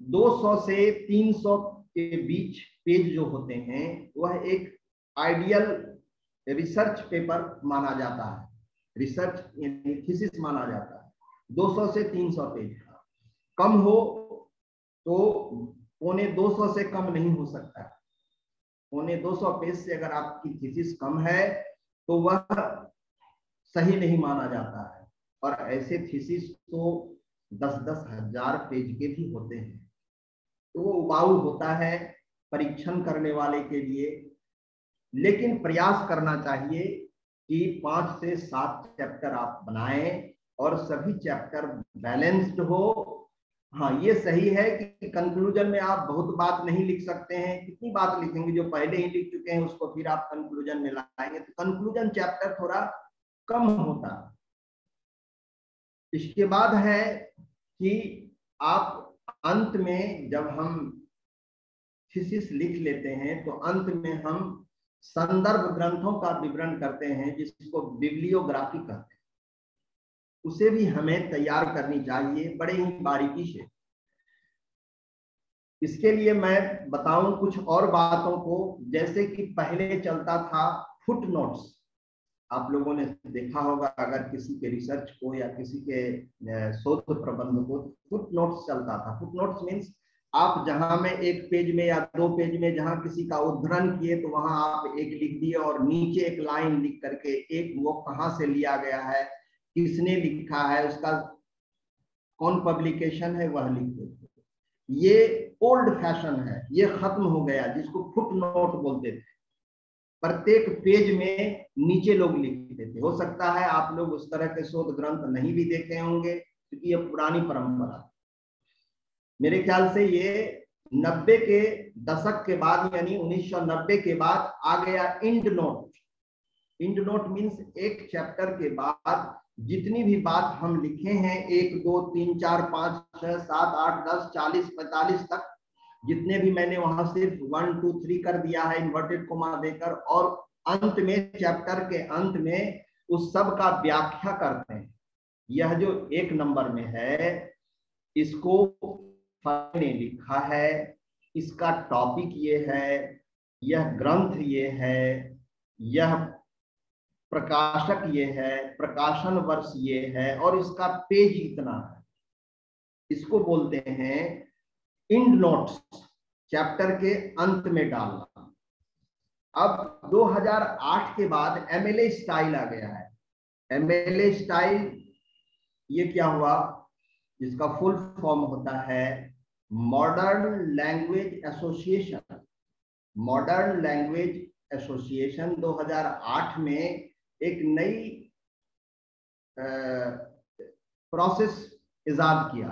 200 से 300 के बीच पेज जो होते हैं वह एक आइडियल रिसर्च पेपर माना जाता है, रिसर्च यानी थीसिस माना जाता है। 200 से 300 पेज का, कम हो तो 250 से कम नहीं हो सकता। 250 पेज से अगर आपकी थीसिस कम है तो वह सही नहीं माना जाता है। और ऐसे थीसिस तो 10-10 हजार पेज के भी होते हैं, तो वो उबाऊ होता है परीक्षण करने वाले के लिए। लेकिन प्रयास करना चाहिए कि 5 से 7 चैप्टर आप बनाएं और सभी चैप्टर बैलेंस्ड हो। हाँ, ये सही है कि कंक्लूजन में आप बहुत बात नहीं लिख सकते हैं। कितनी बात लिखेंगे, जो पहले ही लिख चुके हैं उसको फिर आप कंक्लूजन में लाएंगे, तो कंक्लूजन चैप्टर थोड़ा कम होता। इसके बाद है कि आप अंत में जब हम थीसिस लिख लेते हैं तो अंत में हम संदर्भ ग्रंथों का विवरण करते हैं, जिसको बिब्लियोग्राफी कहते हैं। उसे भी हमें तैयार करनी चाहिए बड़े ही बारीकी से। इसके लिए मैं बताऊं कुछ और बातों को, जैसे कि पहले चलता था फुट नोट्स। आप लोगों ने देखा होगा, अगर किसी के रिसर्च को या किसी के शोध प्रबंध को, फुट नोट्स चलता था। फुट नोट्स मीन्स आप जहां में 1 पेज में या 2 पेज में जहां किसी का उद्धरण किए तो वहां आप एक लिख दिए और नीचे एक लाइन लिख करके एक वो कहां से लिया गया है, किसने लिखा है, उसका कौन पब्लिकेशन है, वह लिख देते। ये ओल्ड फैशन है, ये खत्म हो गया, जिसको फुट नोट बोलते थे। प्रत्येक पेज में नीचे लोग लिखते थे। हो सकता है आप लोग उस तरह के शोध ग्रंथ नहीं भी देखे होंगे, क्योंकि ये पुरानी परंपरा। मेरे ख्याल से ये 90 के दशक के बाद, यानी 1990 के बाद आ गया end note. End note means एक चैप्टर के बाद जितनी भी बात हम लिखे हैं, 1 2 3 4 5 6 7 8 10 40 45 तक, जितने भी मैंने वहां सिर्फ 1 2 3 कर दिया है इन्वर्टेड कोमा देकर, और अंत में चैप्टर के अंत में उस सब का व्याख्या करते हैं। यह जो 1 नंबर में है, इसको ने लिखा है, इसका टॉपिक ये है, यह ग्रंथ ये है, यह प्रकाशक ये है, प्रकाशन वर्ष ये है, और इसका पेज इतना है। इसको बोलते हैं इंड नोट्स, चैप्टर के अंत में डालना। अब 2008 के बाद एमएलए स्टाइल आ गया है। एमएलए स्टाइल ये क्या हुआ, जिसका फुल फॉर्म होता है modern language association. Modern language association 2008 में एक नई प्रोसेस इजाद किया।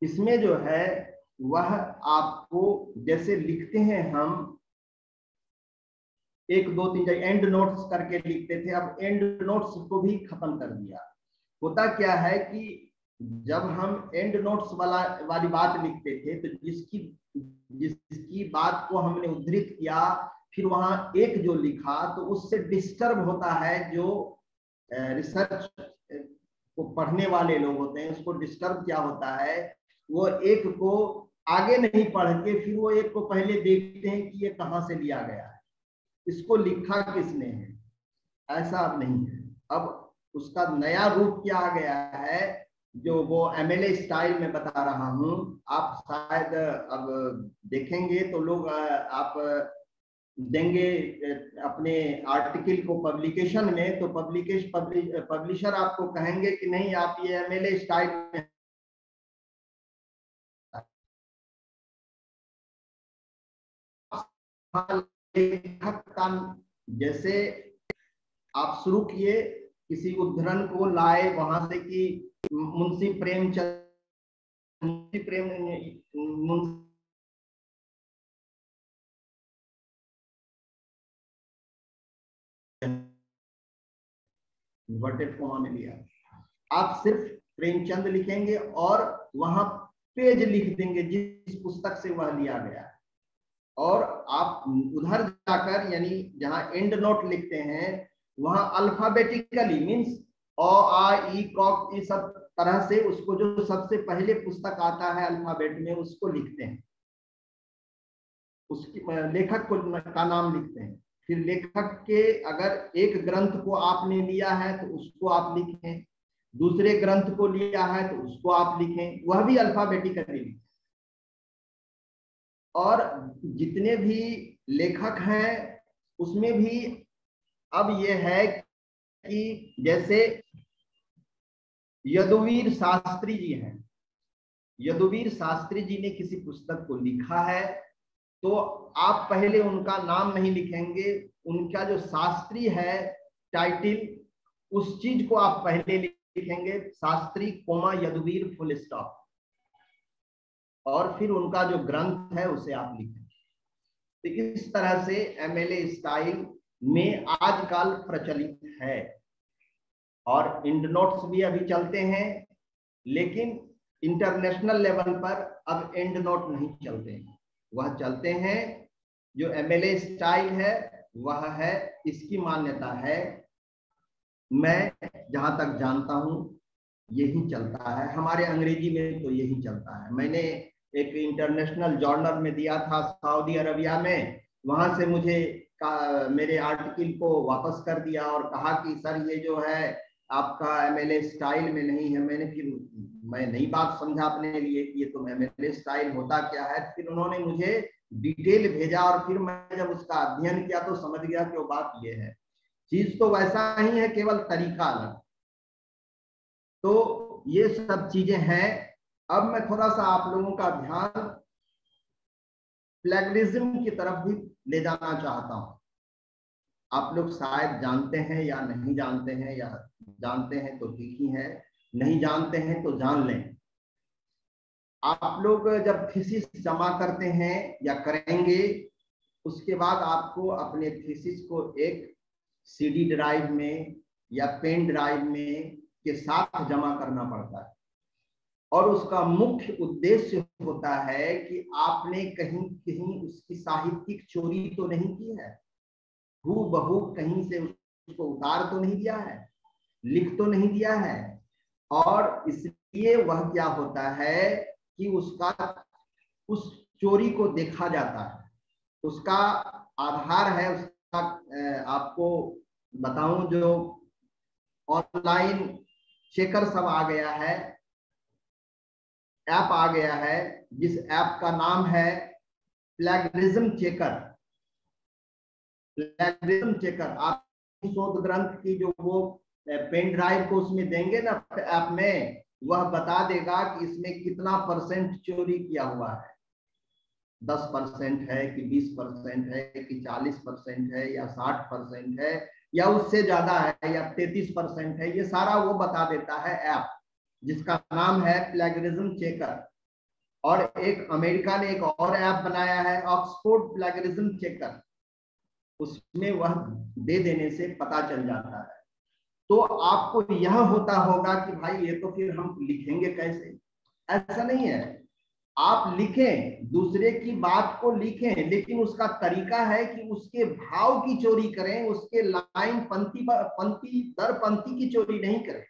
इसमें जो है वह आपको, जैसे लिखते हैं हम 1 2 3 एंड नोट्स करके लिखते थे, अब एंड नोट्स को भी खत्म कर दिया। होता क्या है कि जब हम एंड नोट्स वाली बात लिखते थे तो जिसकी बात को हमने उद्धृत किया, फिर वहां एक जो लिखा तो उससे डिस्टर्ब होता है, जो रिसर्च को पढ़ने वाले लोग होते हैं उसको डिस्टर्ब क्या होता है, वो एक को आगे नहीं पढ़ के फिर वो एक को पहले देखते हैं कि ये कहां से लिया गया है, इसको लिखा किसने है। ऐसा अब नहीं है। अब उसका नया रूप क्या आ गया है, जो वो एमएलए स्टाइल में बता रहा हूं। आप शायद अब देखेंगे तो लोग आप देंगे अपने आर्टिकल को पब्लिकेशन में, तो पब्लिशर आपको कहेंगे कि नहीं, आप ये एमएलए स्टाइल में लेखक का, जैसे आप शुरू किए, किसी उद्धरण को लाए वहां से कि मुंशी प्रेमचंद, इन्वर्टेड कोमा में लिया। आप सिर्फ प्रेमचंद लिखेंगे और वहां पेज लिख देंगे जिस पुस्तक से वह लिया गया है। और आप उधर जाकर यानी जहां एंड नोट लिखते हैं वहां अल्फाबेटिकली मीन्स अ आ ई क ये सब तरह से उसको जो सबसे पहले पुस्तक आता है अल्फाबेट में उसको लिखते हैं, उसकी लेखक को का नाम लिखते हैं। फिर लेखक के अगर एक ग्रंथ को आपने लिया है तो उसको आप लिखें, दूसरे ग्रंथ को लिया है तो उसको आप लिखें, वह भी अल्फाबेटिकली लिखें। और जितने भी लेखक हैं उसमें भी अब यह है कि जैसे यदुवीर शास्त्री जी हैं, यदुवीर शास्त्री जी ने किसी पुस्तक को लिखा है तो आप पहले उनका नाम नहीं लिखेंगे, उनका जो शास्त्री है टाइटिल उस चीज को आप पहले लिखेंगे, Shastri comma Yaduveer full stop, और फिर उनका जो ग्रंथ है उसे आप लिखें। तो इस तरह से एमएलए स्टाइल में आजकल प्रचलित है और इंड नोट्स भी अभी चलते हैं, लेकिन इंटरनेशनल लेवल पर अब एंड नोट नहीं चलते हैं, वह चलते हैं जो एमएलए स्टाइल है वह है, इसकी मान्यता है, मैं जहां तक जानता हूं यही चलता है, हमारे अंग्रेजी में तो यही चलता है। मैंने एक इंटरनेशनल जर्नल में दिया था सऊदी अरबिया में, वहां से मुझे मेरे आर्टिकल को वापस कर दिया और कहा कि सर ये जो है आपका एमएलए स्टाइल में नहीं है। मैं नई बात समझा अपने लिए कि ये तो एमएलए स्टाइल होता क्या है। फिर उन्होंने मुझे डिटेल भेजा और फिर मैं जब उसका अध्ययन किया तो समझ गया कि वो बात ये है, चीज तो वैसा ही है, केवल तरीका अलग। तो ये सब चीजें हैं। अब मैं थोड़ा सा आप लोगों का ध्यान प्लेगरिज्म की तरफ भी ले जाना चाहता हूं। आप लोग शायद जानते हैं या नहीं जानते हैं, या जानते हैं तो ठीक ही है, नहीं जानते हैं तो जान लें। आप लोग जब थीसिस जमा करते हैं या करेंगे, उसके बाद आपको अपने थीसिस को एक सीडी ड्राइव में या पेन ड्राइव में के साथ जमा करना पड़ता है, और उसका मुख्य उद्देश्य होता है कि आपने कहीं कहीं उसकी साहित्यिक चोरी तो नहीं की है, हूबहू कहीं से उसको उतार तो नहीं दिया है, लिख तो नहीं दिया है। और इसलिए वह क्या होता है कि उसका उस चोरी को देखा जाता है, उसका आधार है उसका। आपको बताऊं जो ऑनलाइन चेकर सब आ गया है, ऐप आ गया है, जिस ऐप का नाम है प्लेगरिज्म चेकर। प्लेगरिज्म चेकर आप शोध ग्रंथ की जो वो पेन ड्राइव को उसमें देंगे ना ऐप में, वह बता देगा कि इसमें कितना % चोरी किया हुआ है, 10% है कि 20% है कि 40% है या 60% है या उससे ज्यादा है या 33% है, ये सारा वो बता देता है ऐप, जिसका नाम है प्लेगरिज्म चेकर। और एक अमेरिका ने एक और ऐप बनाया है ऑक्सफोर्ड प्लेगरिज्म चेकर, उसमें वह दे देने से पता चल जाता है। तो आपको यह होता होगा कि भाई ये तो फिर हम लिखेंगे कैसे, ऐसा नहीं है। आप लिखें, दूसरे की बात को लिखें, लेकिन उसका तरीका है कि उसके भाव की चोरी करें, उसके लाइन पंक्ति दर पंक्ति की चोरी नहीं करें।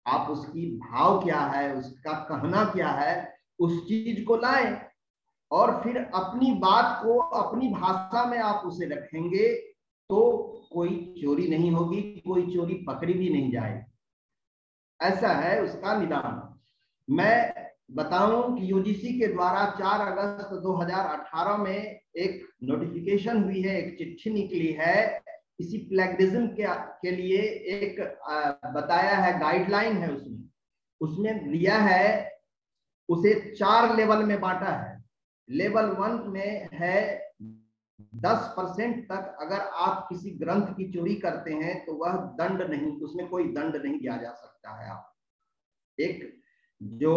आप उसकी भाव क्या है, उसका कहना क्या है, उस चीज को लाएं और फिर अपनी बात को अपनी भाषा में आप उसे रखेंगे तो कोई चोरी नहीं होगी, कोई चोरी पकड़ी भी नहीं जाएगी। ऐसा है उसका निदान। मैं बताऊं कि यूजीसी के द्वारा 4 अगस्त 2018 में एक नोटिफिकेशन हुई है, एक चिट्ठी निकली है इसी प्लेगरिज्म के लिए, एक बताया है, गाइडलाइन है उसमें लिया है, उसे 4 लेवल में बांटा है। लेवल 1 में है 10% तक अगर आप किसी ग्रंथ की चोरी करते हैं तो वह दंड नहीं, उसमें कोई दंड नहीं दिया जा सकता है। आप एक जो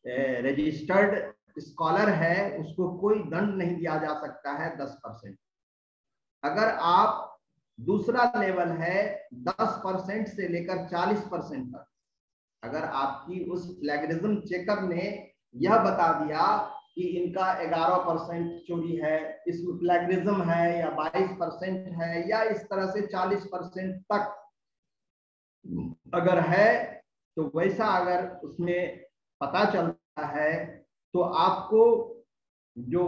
रजिस्टर्ड स्कॉलर है उसको कोई दंड नहीं दिया जा सकता है 10%। अगर आप दूसरा लेवल है 10% से लेकर 40% तक, अगर आपकी उस प्लेगरिज्म चेकर ने यह बता दिया कि इनका 11% चोरी है, इसमें प्लेगरिज्म है, या 22% है, या इस तरह से 40% तक अगर है, तो वैसा अगर उसमें पता चलता है तो आपको जो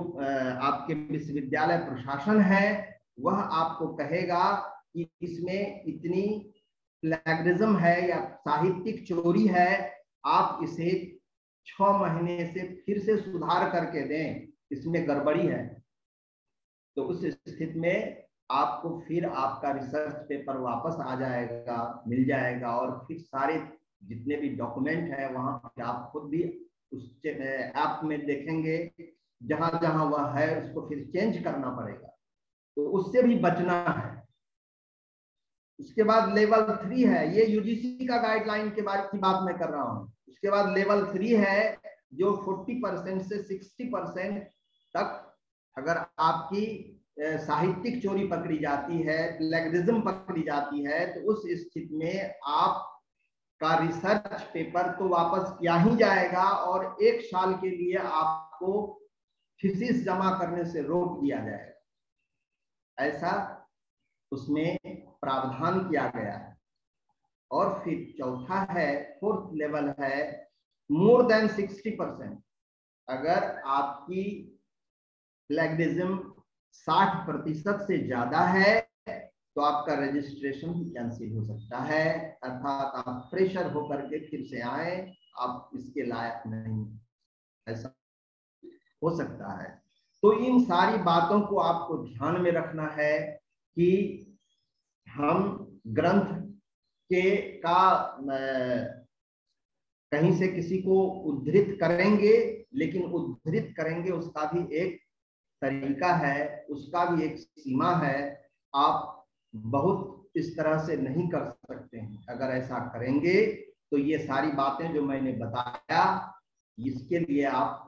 आपके विश्वविद्यालय प्रशासन है वह आपको कहेगा कि इसमें इतनी प्लेगरिज्म है या साहित्यिक चोरी है, आप इसे 6 महीने से फिर से सुधार करके दें, इसमें गड़बड़ी है। तो उस स्थिति में आपको फिर आपका रिसर्च पेपर वापस आ जाएगा, मिल जाएगा, और फिर सारे जितने भी डॉक्यूमेंट है वहां पर आप खुद भी उस ऐप में देखेंगे, जहां जहां वह है उसको फिर चेंज करना पड़ेगा, तो उससे भी बचना है। उसके बाद लेवल 3 है, ये यूजीसी का गाइडलाइन के बारे की बात मैं कर रहा हूँ। उसके बाद लेवल 3 है जो 40% से 60% तक अगर आपकी साहित्यिक चोरी पकड़ी जाती है, प्लेगरिज्म पकड़ी जाती है, तो उस स्थिति में आप का रिसर्च पेपर तो वापस किया ही जाएगा और 1 साल के लिए आपको थीसिस जमा करने से रोक दिया जाएगा, ऐसा उसमें प्रावधान किया गया है। और फिर चौथा है, 4th लेवल है मोर देन 60%। अगर आपकी प्लेगरिज्म 60% से ज्यादा है तो आपका रजिस्ट्रेशन कैंसिल हो सकता है, अर्थात आप फ्रेशर होकर के फिर से आए, आप इसके लायक नहीं, ऐसा हो सकता है। तो इन सारी बातों को आपको ध्यान में रखना है कि हम ग्रंथ के का कहीं से किसी को उद्धृत करेंगे, लेकिन उद्धृत करेंगे उसका भी एक तरीका है, उसका भी एक सीमा है। आप बहुत इस तरह से नहीं कर सकते हैं। अगर ऐसा करेंगे तो ये सारी बातें जो मैंने बताया, इसके लिए आप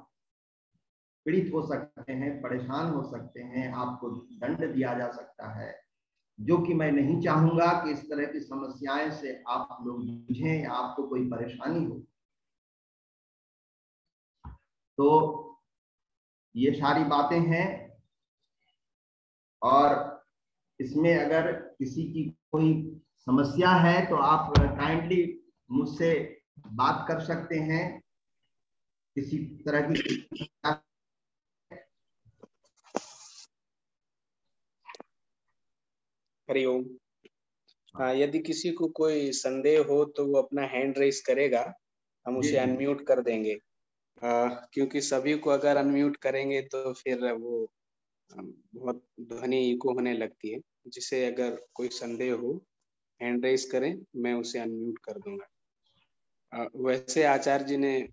पीड़ित हो सकते हैं, परेशान हो सकते हैं, आपको दंड दिया जा सकता है, जो कि मैं नहीं चाहूंगा कि इस तरह की समस्याएं से आप लोग जूझें या आपको कोई परेशानी हो। तो ये सारी बातें हैं, और इसमें अगर किसी की कोई समस्या है तो आप काइंडली मुझसे बात कर सकते हैं, किसी तरह की। हरिओम। यदि किसी को कोई संदेह हो तो वो अपना हैंड रेस करेगा, हम उसे अनम्यूट कर देंगे, क्योंकि सभी को अगर अनम्यूट करेंगे तो फिर वो बहुत ध्वनि इको होने लगती है। जिसे अगर कोई संदेह हो हैंड रेस करें, मैं उसे अनम्यूट कर दूंगा। वैसे आचार्य जी ने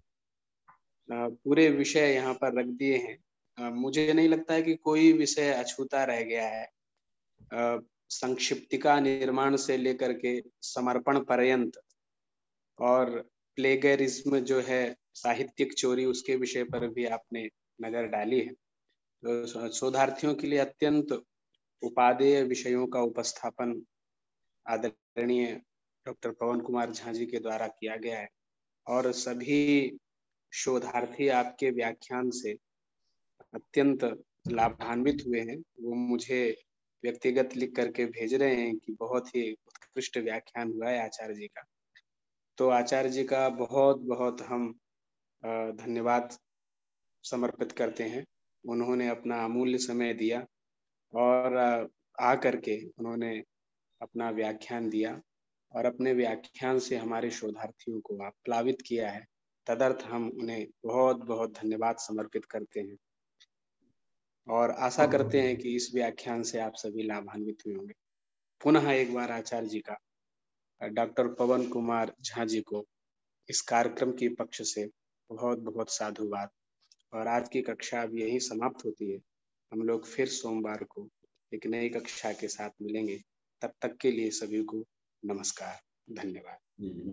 पूरे विषय यहाँ पर रख दिए हैं। मुझे नहीं लगता है कि कोई विषय अछूता रह गया है। संक्षिप्तिका निर्माण से लेकर के समर्पण पर्यंत, और प्लेगरिज्म जो है साहित्यिक चोरी, उसके विषय पर भी आपने नजर डाली है। तो शोधार्थियों के लिए अत्यंत उपादेय विषयों का उपस्थापन आदरणीय डॉक्टर पवन कुमार झा जी के द्वारा किया गया है, और सभी शोधार्थी आपके व्याख्यान से अत्यंत लाभान्वित हुए हैं। वो मुझे व्यक्तिगत लिख करके भेज रहे हैं कि बहुत ही उत्कृष्ट व्याख्यान हुआ है आचार्य जी का। तो आचार्य जी का बहुत बहुत हम धन्यवाद समर्पित करते हैं। उन्होंने अपना अमूल्य समय दिया और आ करके उन्होंने अपना व्याख्यान दिया, और अपने व्याख्यान से हमारे शोधार्थियों को आप प्लावित किया है। तदर्थ हम उन्हें बहुत बहुत धन्यवाद समर्पित करते हैं, और आशा करते हैं कि इस व्याख्यान से आप सभी लाभान्वित हुए होंगे। पुनः एक बार आचार्य जी का, डॉक्टर पवन कुमार झा जी को इस कार्यक्रम के पक्ष से बहुत बहुत साधुवाद। और आज की कक्षा अब यही समाप्त होती है। हम लोग फिर सोमवार को एक नई कक्षा के साथ मिलेंगे। तब तक के लिए सभी को नमस्कार, धन्यवाद।